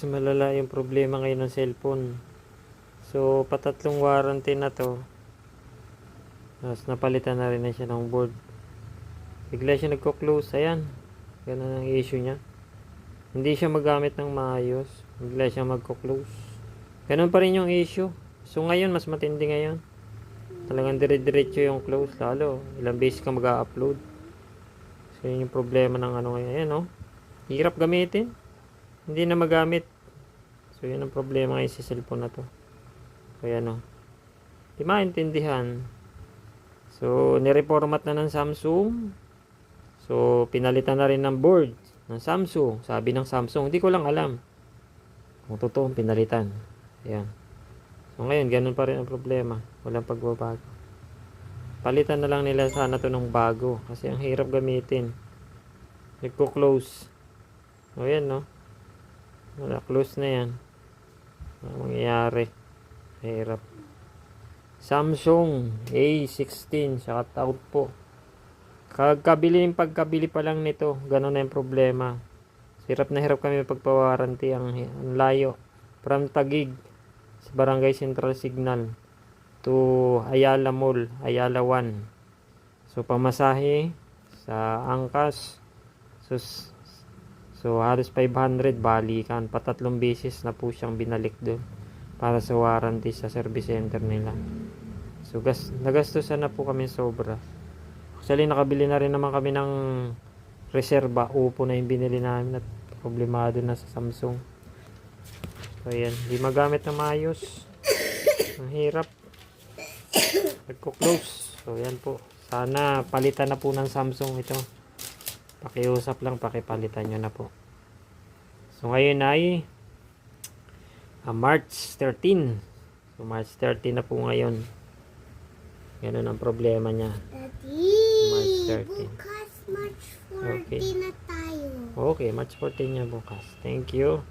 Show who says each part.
Speaker 1: Malala yung problema ngayon ng cellphone. So, patatlong warranty na to. Tapos napalitan na rin na siya ng board. Bigla siya nagko-close. Ayan. Ganun ang issue niya. Hindi siya magamit ng maayos. Bigla siya magko-close. Ganun pa rin yung issue. So, ngayon, mas matindi ngayon. Talagang dire-diretso yung close. Lalo, ilang beses ka mag-upload. So, yun yung problema ng ano ngayon. Ayan, oh. Hirap gamitin. Hindi na magamit. So, yun ang problema ngayon sa cellphone na to. Kaya, no. Di maintindihan. So, nireformat na ng Samsung. So, pinalitan na rin ng board ng Samsung. Sabi ng Samsung, hindi ko lang alam kung totoo pinalitan. Ayan. So, ngayon, ganun pa rin ang problema. Walang pagbabago. Palitan na lang nila sana to ng bago. Kasi ang hirap gamitin. Nagko-close. O, yan, no. Wala, close na yan. Ano mangyayari? Hirap. Samsung A16. Shout out po. Yung pagkabili pa lang nito. Ganun na yung problema. Hirap na hirap kami pagpawaranty. Ang layo. From Taguig sa Barangay Central Signal to Ayala Mall, Ayala 1. So, pamasahe sa Angkas. So, halos 500 balikan. Patatlong beses na po siyang binalik doon para sa warranty sa service center nila. So, nagastusan na po kami sobra. Actually, nakabili na rin naman kami ng reserva. Oppo na yung binili namin at problemado na sa Samsung. So, ayan. Di magamit na maayos. Ang hirap. Nagko-close. So, ayan po. Sana palitan na po ng Samsung ito. Pakiusap lang, pakipalitan nyo na po. So, ngayon ay March 13. So, March 13 na po ngayon. Ganun ang problema niya.
Speaker 2: Daddy,
Speaker 1: March 13.
Speaker 2: bukas March 14
Speaker 1: Okay.
Speaker 2: na tayo.
Speaker 1: Okay, March 14 niya bukas. Thank you.